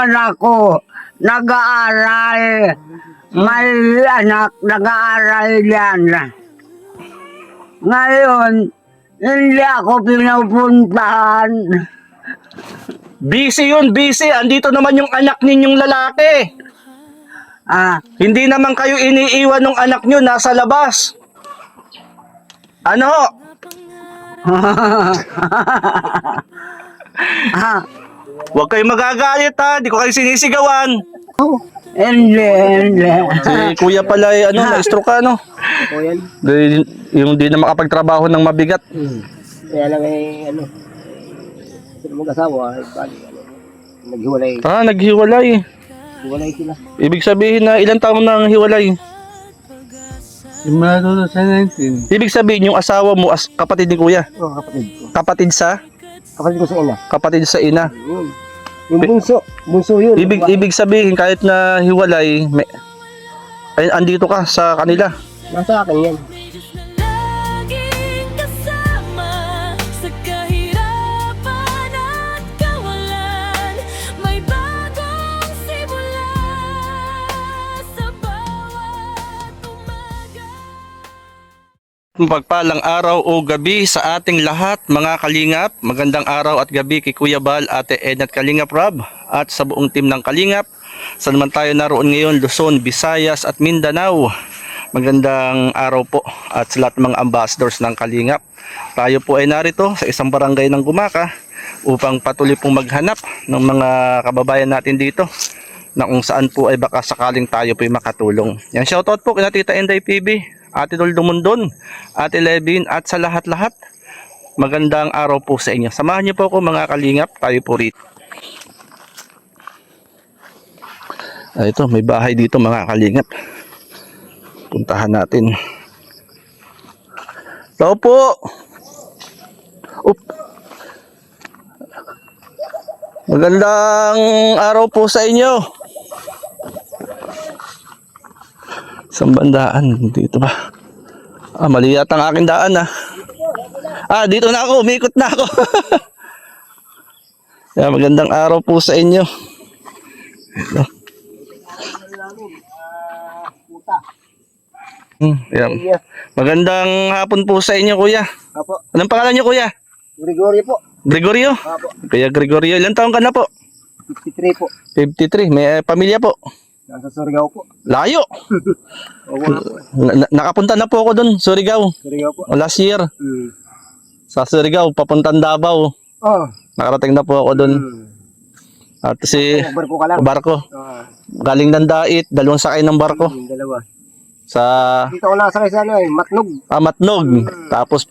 anak ko, nag-aaral. May anak, nag-aaral yan. Ngayon, hindi ako pinupuntahan. Busy yun, busy. Andito naman yung anak ninyong lalaki. Hindi naman kayo iniiwan ng anak nyo, nasa labas. Ano? Huwag kayo magagalit ha, di ko kayo sinisigawan. Hindi. Si kuya pala ay na-stroke ka, ano? Yung di na makapagtrabaho ng mabigat. Kaya lang sila mag-asawa, naghiwalay. Naghiwalay. Hiwalay sila. Ibig sabihin na ilang taon nang hiwalay? Simula 2019. Ibig sabihin yung asawa mo as kapatid ni kuya? Oo, kapatid ko. Kapatid sa? Kapatid ko sa ina. Kapatid sa ina. Yun. Yung bunso yun. Ibig sabihin kahit na hiwalay, andito ka sa kanila. Nasa akin yan. Laging kasama sa kahirapan at kawalan. May bagong simula sa bawat umaga. Pagpalang araw o gabi sa ating lahat mga kalingap. Magandang araw at gabi kay Kuya Bal, Ate Edna at Kalingap Rob at sa buong team ng Kalingap. Saan man tayo naroon ngayon, Luzon, Visayas at Mindanao. Magandang araw po at sa lahat ng mga ambassadors ng Kalingap. Tayo po ay narito sa isang barangay ng Gumaka upang patuloy pong maghanap ng mga kababayan natin dito na kung saan po ay baka sakaling tayo po ay makatulong. Yan, shoutout po kina Tita Enday PB, Ate Dol Dumundon, Ate Levin at sa lahat-lahat. Magandang araw po sa inyo. Samahan niyo po ako mga Kalingap, tayo po rito. Ito, may bahay dito mga Kalingap. Puntahan natin. Tao po. Magandang araw po sa inyo. Isang bandaan dito ba? Mali yata ang aking daan dito na ako, umikot na ako. Magandang araw po sa inyo. Ito. Yan. Magandang hapon po sa inyo, kuya. Apo. Anong pangalan niyo, kuya? Gregorio po. Gregorio? Apo. Kuya Gregorio, ilang taon ka na po? 53 po. 53. May pamilya po? Nasa Surigao po. Layo. Oo nga po. Nakapunta na po ako doon, Surigao. Surigao po. Last year. Sa Surigao, papuntang Davao. Oh. Nakarating na po ako doon. At si Barko ka lang. barko. Galing ng Dait, dalawang sakay ng barko. Dalawa. Sa Dito ko nakasakay sa Matnog. Matnog. Tapos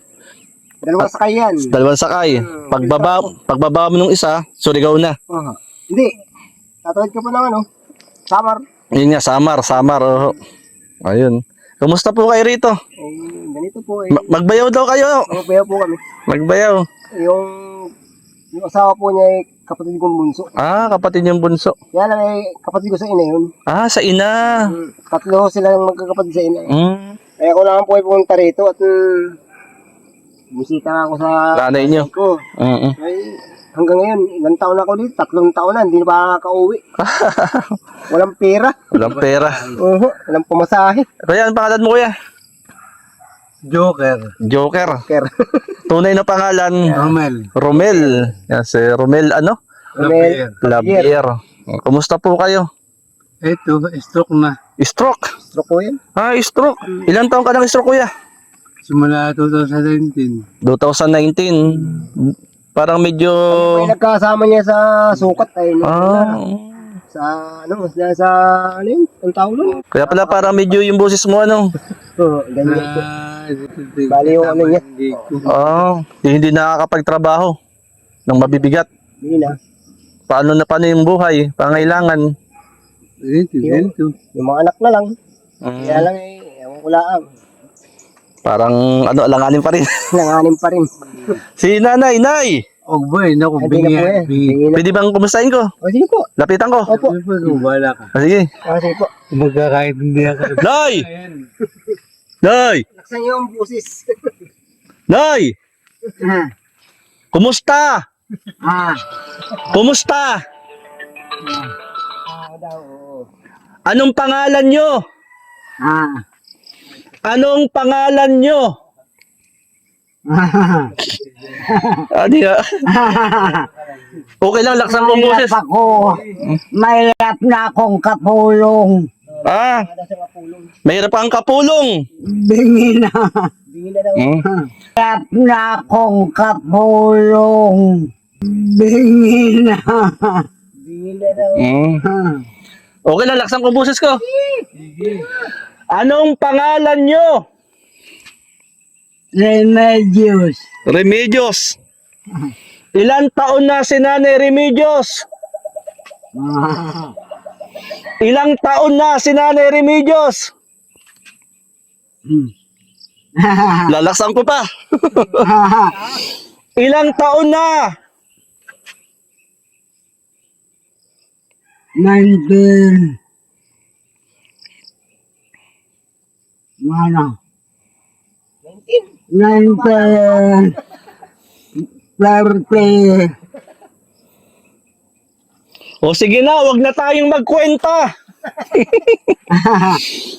Dalawang sakay yan. dalawang sakay. Pagbaba mo nung isa, Surigao na. Hindi. Tatawid ka pa ng Samar. Yun nga, Samar. Oh. Ayun. Kumusta po kayo rito? Ganito po Magbayaw daw kayo. Magbayaw po kami. Magbayaw. Yung asawa po niya kapatid kong bunso. Kapatid yung bunso. Kaya lang kapatid ko sa ina yun. Sa ina. Tatlo sila yung magkakapatid sa ina. Mm. Ako lang po ay pumunta rito at bisita ako sa Nanay niyo. ko. Ay, hanggang ngayon, ilang taon na ako dito? 3 taon na, hindi na pa nakaka-uwi. Walang pera. Walang pera. Walang pamasahe. Kaya, ang pangalan mo, kuya? Joker. Joker. Pera. Tunay na pangalan? Romel. Yan, si Romel, Romel. Labier. Kumusta po kayo? Ito, stroke na. Stroke. Stroke po yan. Stroke. Ilang taon ka ng stroke, kuya? Simula 2019. 2019. Parang medyo... May nagkasama niya sa sukat ay sa ang tawag nun? Kaya pala parang medyo yung boses mo, Ganyan po. Bali yung niya. Hindi nakakapagtrabaho ng mabibigat. Hindi na. Paano yung buhay? Pangailangan? Yung mga anak na lang. Kaya lang ewan ko lang. Parang alanganin pa rin. Nanganim pa rin. Si nanay. Boy, naku, Hindi na po eh. bingi. Pwede bang kumustahin ko? Sige po. Lapitan ko. Opo. Wala ka. Sige. Sige po. Magkakaintindihan ka. Nay! Nay! Laksan niyo ang busis. Nay! Kumusta? Kumusta? Anong pangalan nyo? Ah. Anong pangalan nyo? Adi nga. Okay lang, laksan kong boses. Mahirap ako. Mahirap na akong kapulong. Ah, mahirap ang kapulong. Bingi na. Bingin na daw. Mahirap na akong kapulong. Bingi na. Bingin na daw. Okay lang, laksan kong boses ko. Anong pangalan nyo? Remedios. Remedios. Ilan taon na si Nanay Remedios? Ilang taon na si Nanay Remedios? Lalaksan ko pa. Ilang taon na? 19. Mana? 19. 30. O sige na, wag na tayong magkwenta.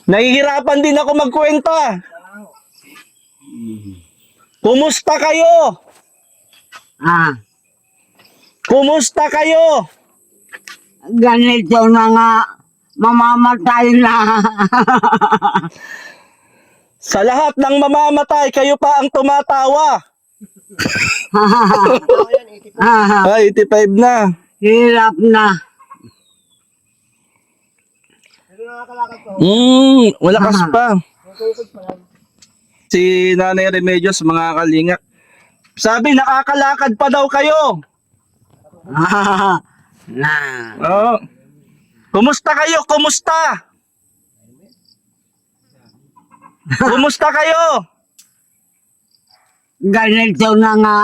Nahihirapan din ako magkwenta. Kumusta kayo? Ah, Kumusta kayo? ganito na nga. Mamamatay na. Sa lahat ng mamamatay, kayo pa ang tumatawa. Ay, 85 na. Hirap na. Malakas pa. Si Nanay Remedios, mga kalingap. Sabi, nakakalakad pa daw kayo. Na. Oo. Kumusta kayo? Kumusta? Kumusta kayo? Ganito na nga.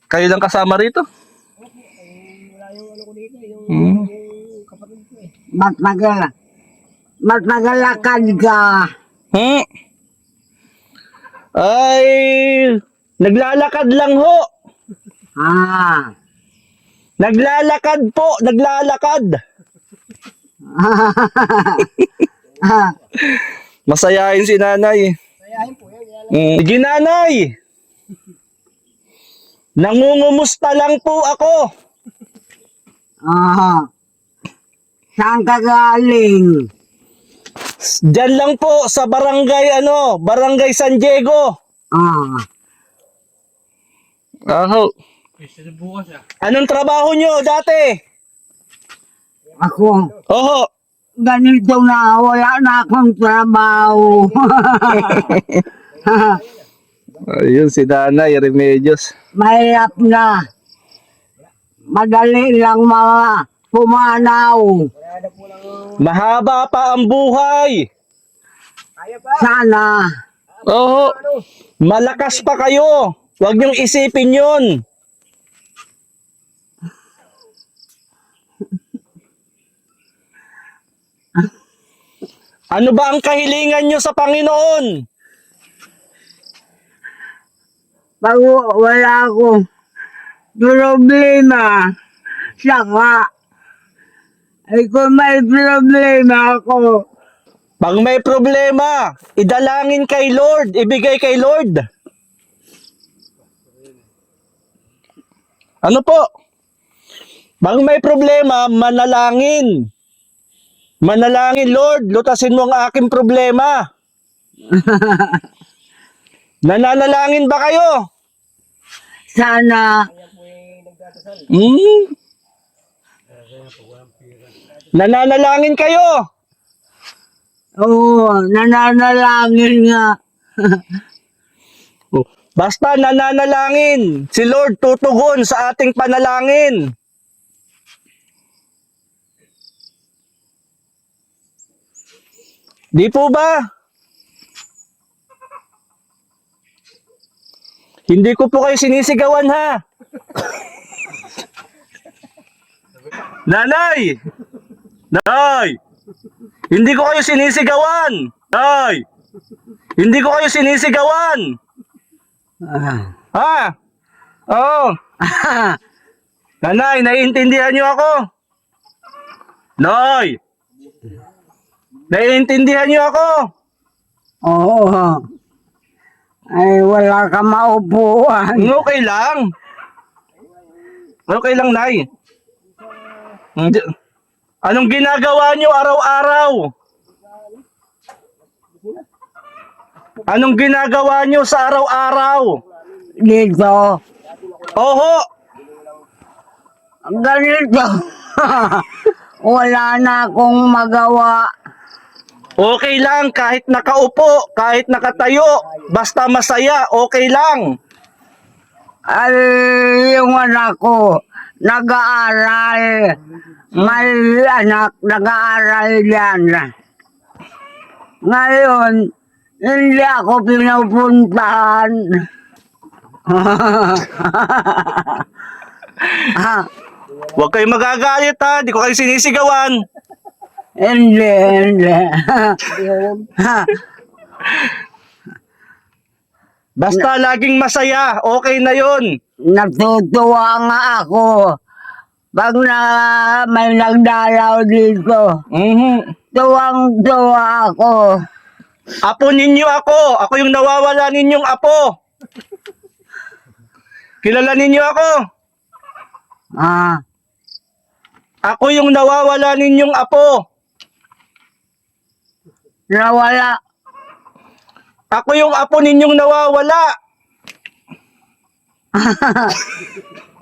Kayo lang kasama rito? Magmagalakad ka. Ay, naglalakad lang ho. Ah. Naglalakad po, naglalakad. Masayahin si nanay. Sige nanay. Nangungumusta lang po ako. Ah. Saan ka galing? Diyan lang po sa barangay Barangay San Diego. Ah. Aho. Anong trabaho nyo dati? Ako. Oho. Ganito na. Wala na akong trabaho. Ayun si Nanay Remedios. Mahirap na. Madali lang mga pumanaw. Mahaba pa ang buhay. Sana. Oho. Malakas pa kayo. Huwag niyong isipin yun. Ano ba ang kahilingan nyo sa Panginoon? Pag wala akong problema, saka, ay kung may problema ako, Pag may problema, idalangin kay Lord, ibigay kay Lord. Ano po? Pag may problema, manalangin. Manalangin, Lord, lutasin mo ang aking problema. Nananalangin ba kayo? sana, Nananalangin kayo? oo, nananalangin nga. Basta nananalangin, si Lord tutugon sa ating panalangin. Di po ba? Hindi ko po kayo sinisigawan ha. Nanay! Nay! Hindi ko kayo sinisigawan! Nay! Hindi ko kayo sinisigawan! Ah, Ha? Oo. Nanay, naiintindihan niyo ako? Noy! Naiintindihan niyo ako? Oo. Ay, wala ka maupuan. Okay lang. Okay lang, Nay. Anong ginagawa niyo araw-araw? Anong ginagawa niyo sa araw-araw? Dito. Oho! Ganito. Wala na akong magawa. Okay lang kahit nakaupo, kahit nakatayo, basta masaya, okay lang. Ay, yung anak ko, nag-aaral. May anak, nag-aaral yan. Ngayon, hindi ako pinupuntahan. Huwag kayo magagalit ha, di ko kayo sinisigawan. Hindi. Basta laging masaya, okay na yon. Natutuwa nga ako. Pag may nagdalaw dito, tuwang-tuwa ako. Apo ninyo ako yung nawawala ninyong apo. Kilala ninyo ako? Ah, Ako yung nawawala ninyong apo. nawala. Ako yung apo ninyong nawawala.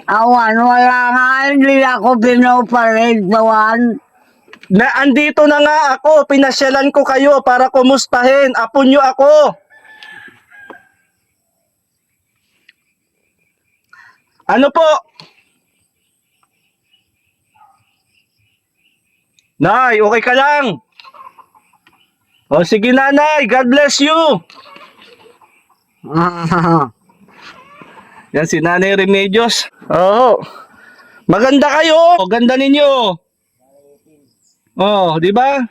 Awan, wala nga, hindi ako pinoparituan. Andito na nga ako, pinasyalan ko kayo para kumustahin. Apo nyo ako. Ano po? Nay, okay ka lang? O sige nanay, God bless you. Yan si Nanay Remedios. Oo. Maganda kayo. O, ganda ninyo. Oh, di ba?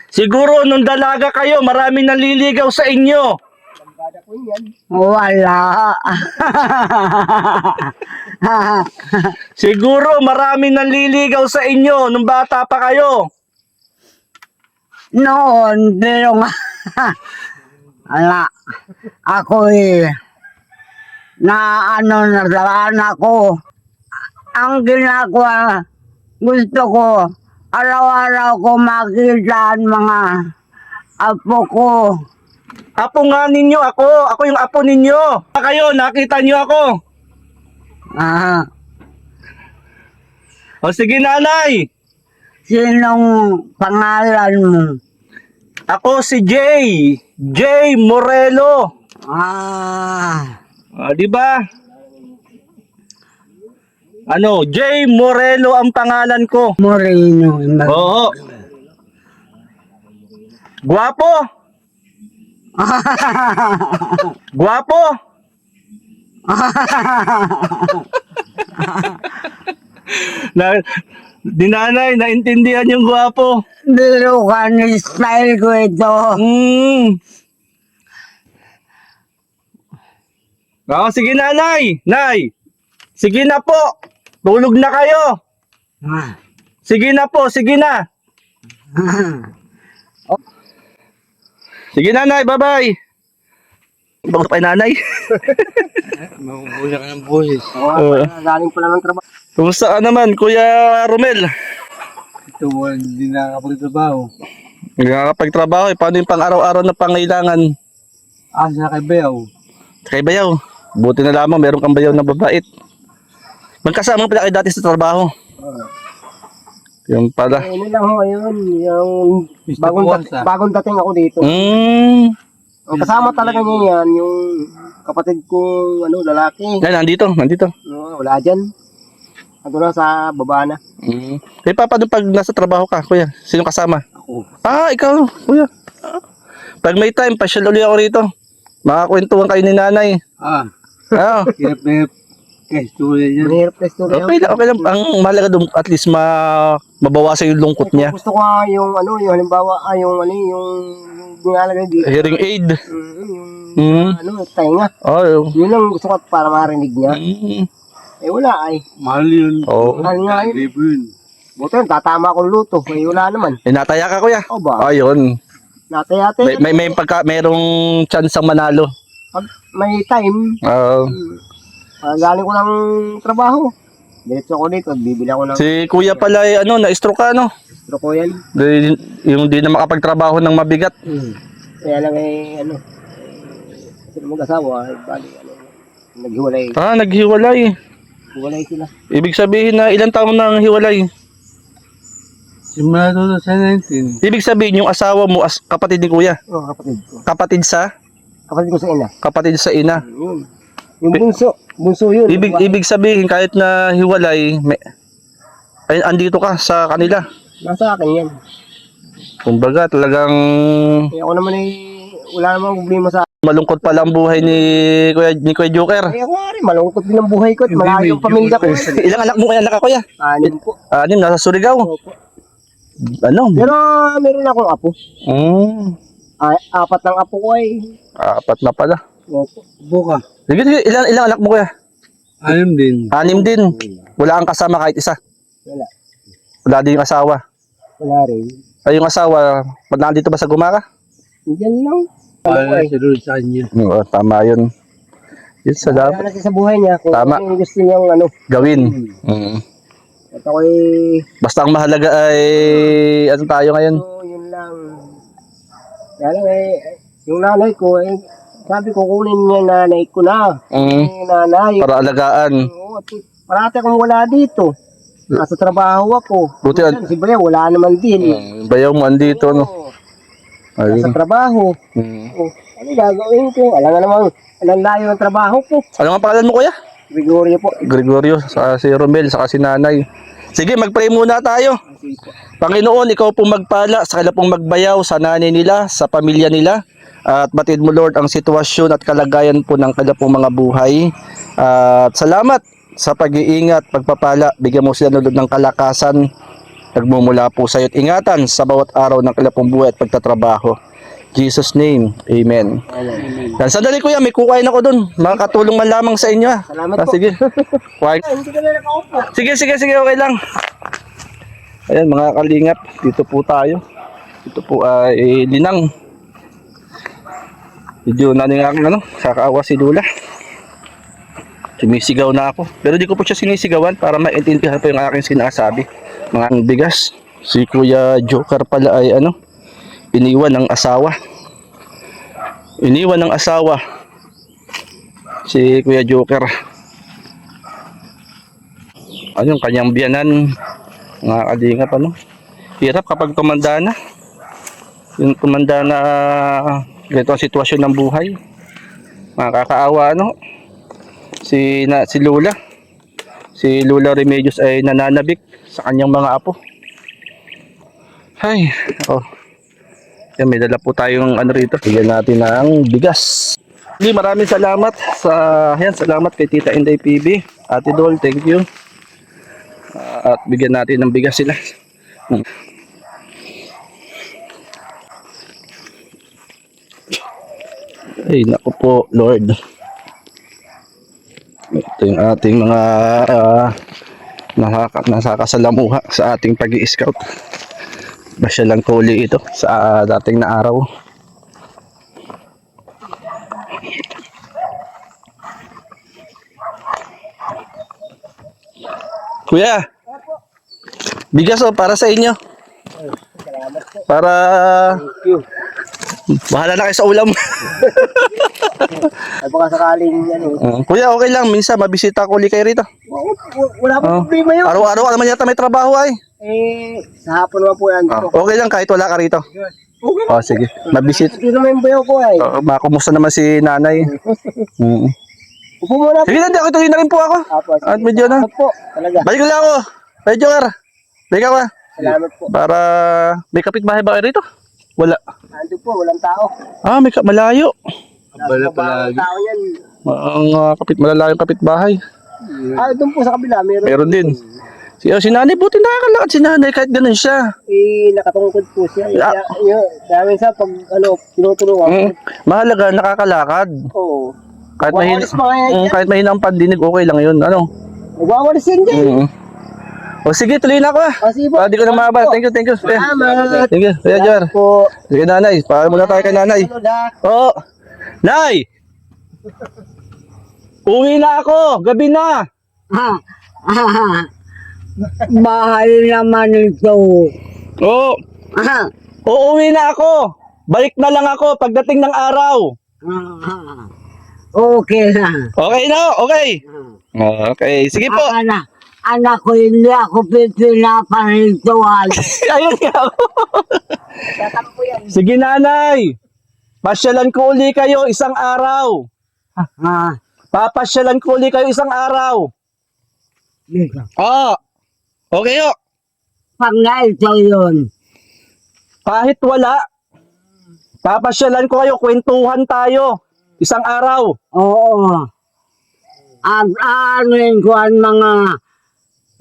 Siguro nung dalaga kayo, marami naliligaw sa inyo. Wala. Siguro marami naliligaw sa inyo nung bata pa kayo. Noon, pero nga, ala, ako na nasalaan ako. Ang ginagawa, gusto ko, araw-araw ko makita ang mga apo ko. Apo nga ninyo ako. Ako yung apo ninyo. Kayo, nakita nyo ako. Ah, O sige nanay. sinong pangalan mo? Ako si Jay. Jay Morelo. Ah, Di ba? Ano, Jay Morelo ang pangalan ko. Moreno. Oo. Guwapo. Guwapo. Dinanay, naintindihan yung guwapo. Bilukan style ko ito. Sige nanay. Nay. Sige na po. Tulog na kayo. Sige na po, sige na. Sige nanay, bye-bye. Bakit pa nanay? Mabubuhay ka ng boses. Galing pala ng trabaho. Kumusta ka naman, Kuya Romel? Ito mo, hindi nakakapagtrabaho. Nakakapagtrabaho eh. Paano yung pang-araw-araw na pangailangan? Sa kay Bayaw. Kay bayaw. Buti na lamang meron kang bayaw na babait. Magkasama pala kayo dati sa trabaho. Yung pala. Ano lang ho, ayun, yung Mr. Puwansa. bagong dating ako dito. O, kasama talaga niya yan, yung kapatid ko, lalaki. Nandito. No, wala dyan. Ando na sa baba na. Eh, paano pag nasa trabaho ka, kuya? Sino kasama? Ako. Ikaw, kuya. Pag may time, pasyal uli ako rito. Makakwentuhan kayo ni nanay. Ah, Ah, hirap na hirap. Kaya yan. Mahirap na story. Okay lang. Ang mahalaga doon, at least mabawasan yung lungkot niya. Gusto ko nga yung ano, yung halimbawa, yung nilalagay dito. Hearing aid. Yung ano, tainga. Oh. Yun lang gusto ko para marinig niya. Eh wala ay. Mahal yun. Oh. Mahal nga yun. Libo yun. Buto yun, tatama akong luto. Eh wala naman. Nataya ka, kuya. O ba? Ayun. Natayate. Merong chance ang manalo. Pag may time, galing ko ng trabaho. Diretso ko dito, bibili ako ng Si kuya pala ay na-stroke ka, gusto ko yan. Yung di na makapagtrabaho ng mabigat. Kaya lang sila mag-asawa, bali, naghiwalay. Naghiwalay. Hiwalay sila. Ibig sabihin na ilang taon nang hiwalay. Simula 2019. Ibig sabihin yung asawa mo kapatid ni kuya. Oo, kapatid ko. Kapatid sa Kapatid ko sa ina. kapatid sa ina. Yun. Yung bunso yun. Ibig sabihin kahit na hiwalay, andito ka sa kanila. Nasa akin yan. Kumbaga talagang Kaya ako naman wala namang problema sa malungkot pala ang buhay ni Kuya Joker. Kaya ako nga rin, malungkot din ang buhay ko at malayo ang pamilya ko. Ilang anak mo kaya kuya? 6 po. Nasa Surigao. Opo. Pero Meron akong apo. 4 ng apo ko ay. 4 na pala. Opo. Buka. Sige, ilang anak mo kuya? 6 din. 6 din. Wala kang kasama kahit isa. Wala. Wala din yung asawa. Wala rin. Ay yung asawa, nandito ba sa Gumaka? Diyan lang. Para sa doon sa kanya. Oo, tama yun. Yun sa Wala na siya sa buhay niya kung Tama. ano yung gusto niyang gawin. At ako'y Basta ang mahalaga ay tayo ngayon? yun lang. Kaya lang yung nanay ko sabi ko kunin niya nanay ko na. Nanay. Para alagaan. Oo, parati akong wala dito. Nasa trabaho ako. Buti Si Bayaw, wala naman din. bayaw mo andito, no? Oo, Ayun. nasa trabaho. Oh, ano gagawin ko? Alam nga namang, alam layo ng trabaho ko. Ano ang pangalan mo kuya? Gregorio po. Gregorio, si Romel, saka si Nanay. Sige, mag-pray muna tayo. Panginoon, ikaw pong magpala, sa kanila pong magbayaw sa nanay nila, sa pamilya nila. At batid mo Lord ang sitwasyon at kalagayan po ng kanila pong mga buhay. At salamat sa pag-iingat, pagpapala. Bigyan mo sila Lord ng kalakasan. Nagmumula po sa iyo at ingatan sa bawat araw ng kanila pong buhay at pagtatrabaho. Jesus name, amen. Yan, sandali kuya, may kukain ako dun. Makakatulong man lamang sa inyo. Salamat po. Sige. Kuhain. Hindi ka na nakaupo. Sige, okay lang. Ayan mga kalingap, dito po tayo. Ito po ay linang. Medyo naningaking kakaawa si Lula. Sumisigaw na ako. Pero di ko po siya sinisigawan para maintindihan po yung aking sinasabi. Mga bigas. Si Kuya Joker pala ay iniwan ng asawa. Iniwan ng asawa. Si Kuya Joker. Yung kanyang biyanan, mga kalingap, hirap kapag tumanda na. Yung tumanda na ganito ang sitwasyon ng buhay. Makakaawa, si Lula. Si Lula Remedios ay nananabik sa kanyang mga apo. Ay, yan, may dala po tayong rito. Bigyan natin ng bigas. Maraming salamat salamat kay Tita Inday PB. Ate Dol, thank you. At bigyan natin ng bigas sila. Ay, naku po, Lord. Ito yung ating mga nakakasalamuha sa ating pag-i-scout. Basya lang tuli ito sa dating na araw. Kuya, bigas para sa inyo. Para bahala na kayo sa ulam. Ay baka sakaling Kuya, okay lang. Minsan mabisita ko ulit kayo rito. wala pa problema yun. Araw-araw ka naman yata may trabaho ay. Sa hapon naman po yan. Okay lang kahit wala ka rito. Okay. Sige. Mabisit. Ito naman yung bayaw ko ay. Makumusta naman si nanay. Upo muna po. Sige lang, ako tuloy na rin po ako. Apo, sige. At medyo na. Salamat po. Talaga. Balik lang ako. Hey, Joker. Balik ka. Salamat po. Para may kapitbahay ba kayo rito? Wala. Ando po, walang tao. Malayo. Abala palagi. Tao yan. Ang malalayong kapitbahay. Doon po sa kabila, meron. Meron din. Si nanay, buti nakakalakad si nanay kahit ganun siya. Nakatungkod po siya. Ah. Kaya minsan pag tinutulungan. Mahalaga, nakakalakad. Oo. Kahit Wawalis pa kaya yan. kahit mahina ang pandinig, okay lang yun. Ano? Nagwawalis yan dyan. O sige, tuloy na ako ah. Sige po. Hindi ko na maabot. Thank you. Salamat. Thank you. Kuya Jar. Po. Sige nanay, para muna tayo kay nanay. Oo. Nay! Uwi na ako! Gabi na! Mahal naman ito. Oo. Uuwi na ako! Balik na lang ako pagdating ng araw. Okay na. Okay na? Okay. Okay. Sige po. Anak ko, hindi ako pinaparituan. Ayun nga ako. Sige nanay. Pasyalan ko uli kayo isang araw. Papasyalan ko uli kayo isang araw. Oo. Okay o. Pag na ito yun. Kahit wala. Papasyalan ko kayo. Kwentuhan tayo. Isang araw. Oo. At anuin ko ang mga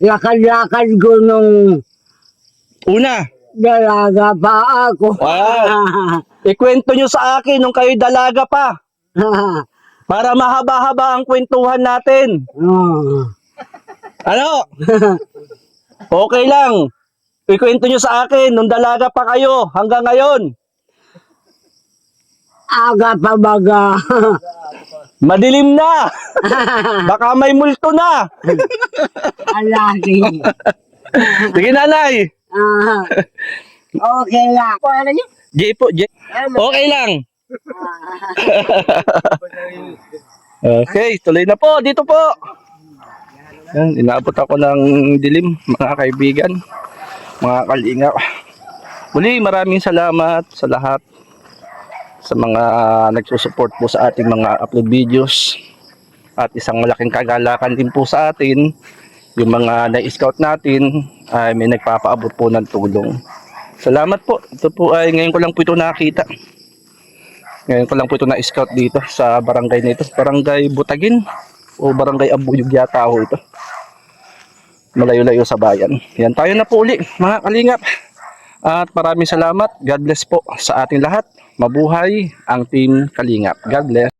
lakad-lakad ko nung Una. dalaga pa ako. Wow. Ikwento nyo sa akin nung kayo dalaga pa. Para mahaba-haba ang kwentuhan natin. Ano? Okay lang. Ikwento nyo sa akin nung dalaga pa kayo hanggang ngayon. Aga pa baga. Madilim na. Baka may multo na. Alagi. Sige nanay. Okay lang. Paano niyo? J po, J. Okay lang. Okay, tuloy na po. Dito po. Yan, inaabot ako ng dilim, mga kaibigan, mga kalingap. Muli, maraming salamat sa lahat, sa mga nagsusupport po sa ating mga upload videos. At isang malaking kagalakan din po sa atin, yung mga na-scout natin ay may nagpapaabot po ng tulong. Salamat po. Ito po ay ngayon ko lang po ito nakita. Ngayon ko lang po ito na-scout dito sa barangay na ito. Barangay Butagin o Barangay Abuyog yata ho ito. Malayo-layo sa bayan. Yan, tayo na po uli mga kalingap. At maraming salamat. God bless po sa ating lahat. Mabuhay ang Team Kalingap. God bless.